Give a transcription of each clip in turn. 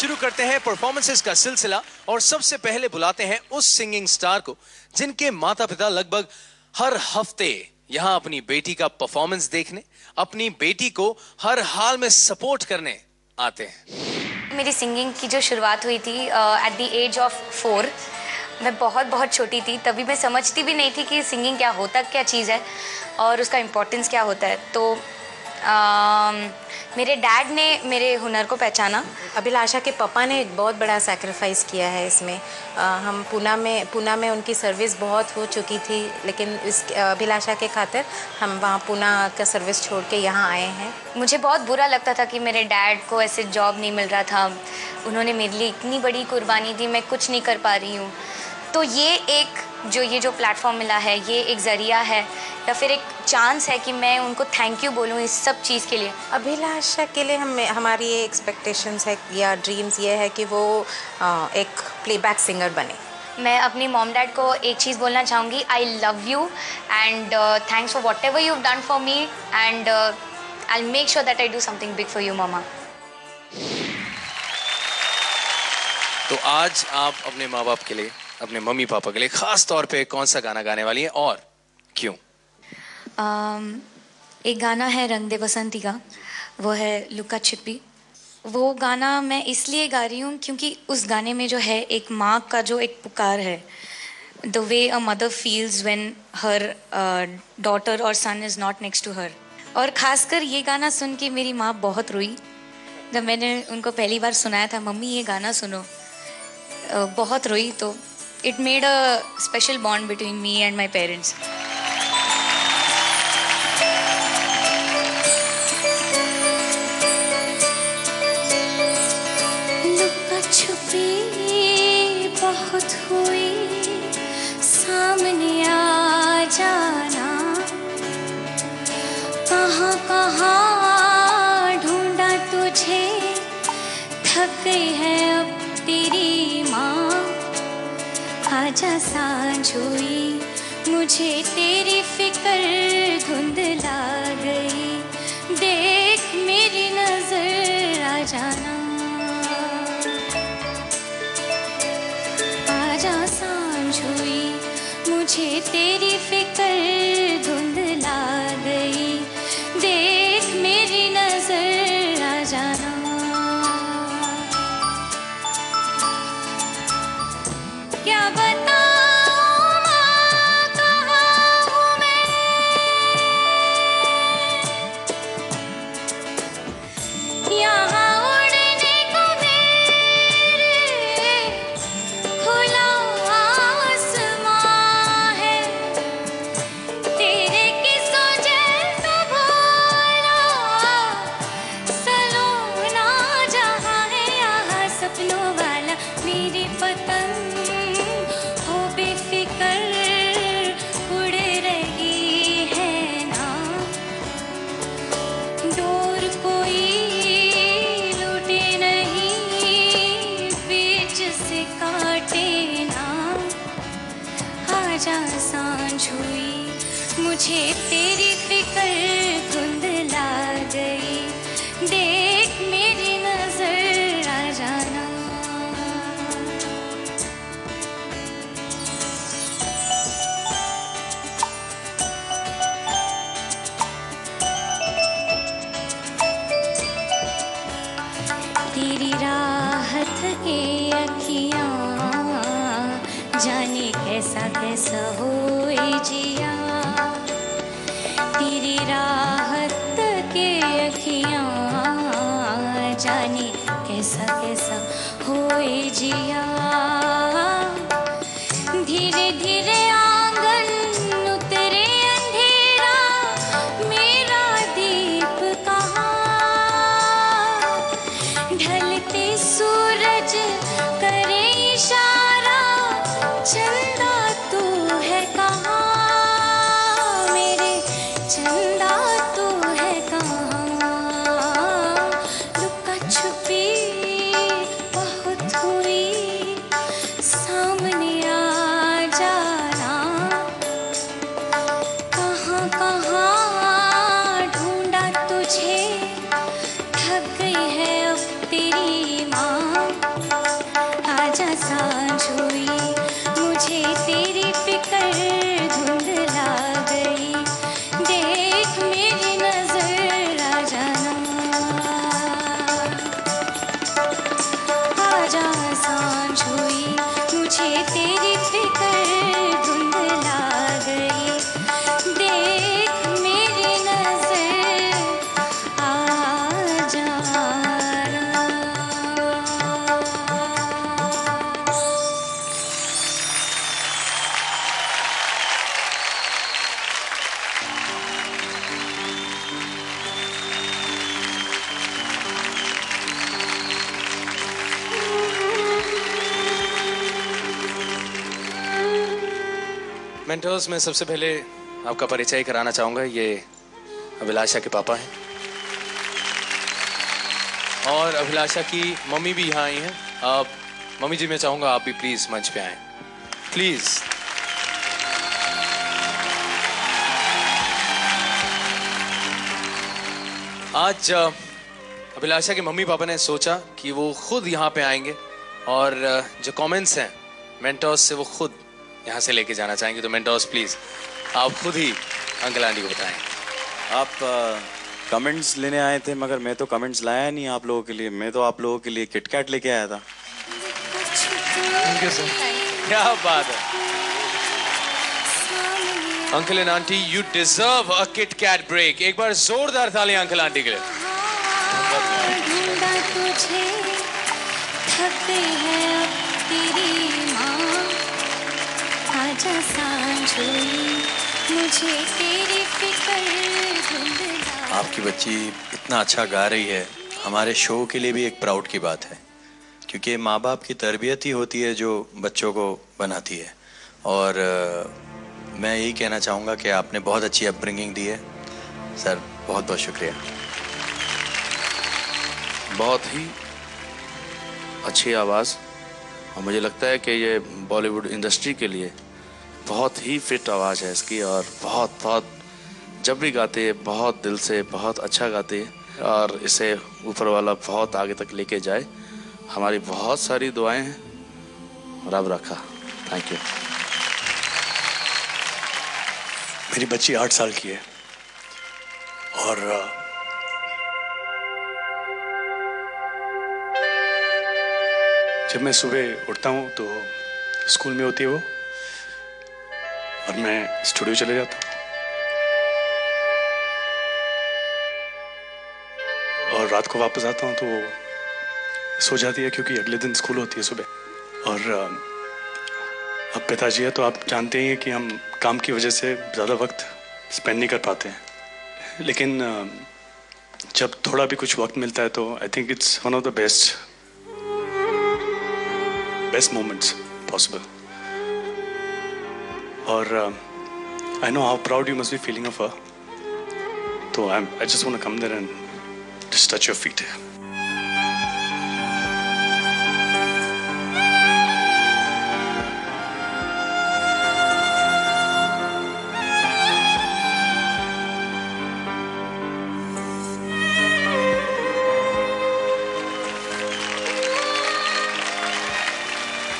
शुरू करते हैं परफॉर्मेंसेस का सिलसिला और सबसे पहले बुलाते हैं उस सिंगिंग स्टार को जिनके माता पिता लगभग हर हफ्ते यहाँ अपनी बेटी का परफॉर्मेंस देखने, अपनी बेटी को हर हाल में सपोर्ट करने आते हैं। मेरी सिंगिंग की जो शुरुआत हुई थी एट द एज ऑफ 4, मैं बहुत छोटी थी, तभी मैं समझती भी नहीं थी कि सिंगिंग क्या चीज़ है और उसका इम्पोर्टेंस क्या होता है। तो मेरे डैड ने मेरे हुनर को पहचाना। अभिलाषा के पापा ने एक बहुत बड़ा सैक्रिफाइस किया है इसमें। हम पूना में उनकी सर्विस बहुत हो चुकी थी, लेकिन इस अभिलाषा के खातिर हम वहाँ पूना का सर्विस छोड़ के यहाँ आए हैं। मुझे बहुत बुरा लगता था कि मेरे डैड को ऐसे जॉब नहीं मिल रहा था। उन्होंने मेरे लिए इतनी बड़ी कुर्बानी दी, मैं कुछ नहीं कर पा रही हूँ। तो ये जो प्लेटफॉर्म मिला है, ये एक ज़रिया है या फिर एक चांस है कि मैं उनको थैंक यू बोलूँ इस सब चीज़ के लिए। अभिलाषा के लिए हमारी ये एक्सपेक्टेशंस है या ड्रीम्स ये है कि वो एक प्लेबैक सिंगर बने। मैं अपनी मॉम डैड को एक चीज़ बोलना चाहूँगी, I love you and thanks for whatever you done for me and I will make sure that I do something big for you mama. तो आज आप अपने माँ बाप के लिए, अपने मम्मी पापा के लिए खास तौर पे कौन सा गाना गाने वाली है और क्यों? एक गाना है रंग दे बसंती का, वो है लुका छिपी। वो गाना मैं इसलिए गा रही हूँ क्योंकि उस गाने में जो है एक माँ का जो एक पुकार है, the way a mother feels when her daughter और son is not next to her. और ख़ासकर ये गाना सुन के मेरी माँ बहुत रोई। जब मैंने उनको पहली बार सुनाया था, मम्मी ये गाना सुनो, बहुत रोई। तो it made a special bond between me and my parents. लुका छुपी बहुत हुई, सामने आ जाना, कहाँ कहाँ ढूंढा तुझे, थक गई है अब तेरी माँ। आजा सांझ हुई, मुझे तेरी फिक्र धुंधला गई, देख मेरी नजर आ जाना। आजा सांझ हुई, मुझे तेरी फिक्र धुंधला गई, देख मेरी नजर आ जाना। क्या बताऊं माँ कहाँ हूँ मैं, यहाँ उड़ने को मेरे खुला आसमां है, तेरे किस्सों जैसा भोला सलोना जहाँ है, यहाँ सपनों वाला मेरी पतंग सांझ हुई, मुझे तेरी फिक्र धुंधला गई, देख मेरी नजर आ जाना। तेरी राहत के अखियाँ जाने कैसा कैसा होए जिया, तेरी राहत के अखियाँ जाने कैसा कैसा होए जिया। धीरे धीरे आंगन उतरे अंधेरा, मेरा दीप कहाँ, ढलते सूरज करे इशारा, चंदा तू है कहाँ, मेरे चंदा तू है कहाँ। लुका छुपी बहुत हुई, मेरी नजर आ जाना, आजा सांझ हुई मुझे तेरी फिक्र धुंधला गई, देख मेरी नजर आ जाना। मेंटर्स, मैं सबसे पहले आपका परिचय कराना चाहूंगा। ये अभिलाषा के पापा हैं और अभिलाषा की मम्मी भी यहाँ आई हैं। आप मम्मी जी, मैं चाहूंगा आप भी प्लीज मंच पे आएं, प्लीज। आज अभिलाषा के मम्मी पापा ने सोचा कि वो खुद यहाँ पे आएंगे और जो कमेंट्स हैं मेंटर्स से वो खुद यहाँ से लेके जाना चाहेंगे। तो मेंटर्स प्लीज आप खुद ही अंकल आंटी को बताएं। आप कमेंट्स लेने आए थे, मगर मैं तो कमेंट्स लाया नहीं आप लोगों के लिए। मैं तो आप लोगों के लिए किटकैट लेके आया था। थैंक यू सर, क्या बात है। Uncle and aunty, you deserve a KitKat break. एक बार जोरदार तालियां अंकल आंटी के लिए। ढूंढा तुझे थक गई है अब तेरी माँ, आजा सांझ हुई मुझे तेरी फिक्र धुंधला। आपकी बच्ची इतना अच्छा गा रही है, हमारे शो के लिए भी एक प्राउड की बात है, क्योंकि माँ बाप की तरबियत ही होती है जो बच्चों को बनाती है। और मैं यही कहना चाहूँगा कि आपने बहुत अच्छी अपब्रिंगिंग दी है सर, बहुत बहुत शुक्रिया। बहुत ही अच्छी आवाज़, और मुझे लगता है कि ये बॉलीवुड इंडस्ट्री के लिए बहुत ही फिट आवाज़ है इसकी, और बहुत बहुत जब भी गाती है बहुत दिल से बहुत अच्छा गाती है, और इसे ऊपर वाला बहुत आगे तक लेके जाए। हमारी बहुत सारी दुआएं हैं, रब रखा। Thank you. मेरी बच्ची 8 साल की है और जब मैं सुबह उठता हूँ तो स्कूल में होती है वो, और मैं स्टूडियो चले जाता हूँ और रात को वापस आता हूँ तो वो सो जाती है, क्योंकि अगले दिन स्कूल होती है सुबह। और अब पिताजी है तो आप जानते ही हैं कि हम काम की वजह से ज़्यादा वक्त स्पेंड नहीं कर पाते हैं, लेकिन जब थोड़ा भी कुछ वक्त मिलता है तो I think it's one of the best moments possible. और I know how proud you must be feeling of her, तो I just want to come there and just touch your feet.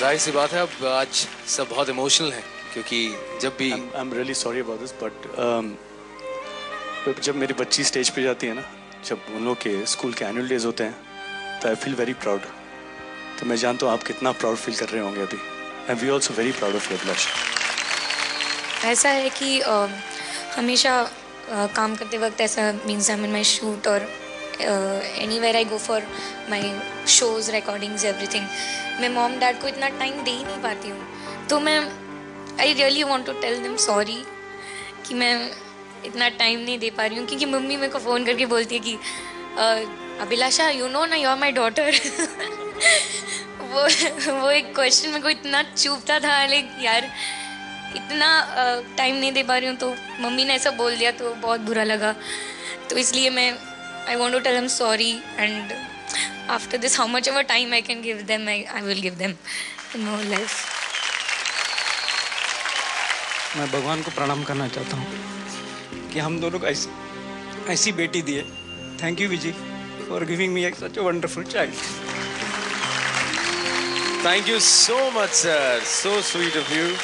जाहिर सी बात है अब आज सब बहुत इमोशनल हैं, क्योंकि जब भी I am really sorry about this, but जब मेरी बच्ची स्टेज पे जाती है ना, जब उन लोग के स्कूल के एनुअल डेज होते हैं, तो आई फील वेरी प्राउड। तो मैं जानता हूँ आप कितना प्राउड फील कर रहे होंगे अभी, and we also very proud of you Abhilasha. ऐसा है कि हमेशा काम करते वक्त ऐसा means I mean my shoot और anywhere I go for my shows, recordings, everything, मैं मॉम डैड को इतना टाइम दे ही नहीं पाती हूँ। तो मैं I really want to tell them sorry कि मैं इतना टाइम नहीं दे पा रही हूँ, क्योंकि मम्मी मेरे को फ़ोन करके बोलती है कि अभिलाषा यू नो ना यू आर माई डॉटर। वो एक क्वेश्चन मेरे को इतना चुभता था, लेकिन यार इतना टाइम नहीं दे पा रही हूँ, तो मम्मी ने ऐसा बोल दिया तो बहुत बुरा लगा। तो इसलिए मैं I want to tell them sorry, and after this how much ever time I can give them I will give them in my life. मैं भगवान को प्रणाम करना चाहता हूँ कि हम दोनों को ऐसी बेटी दी है। Thank you Vijay for giving me such a wonderful child. Thank you so much sir, so sweet of you.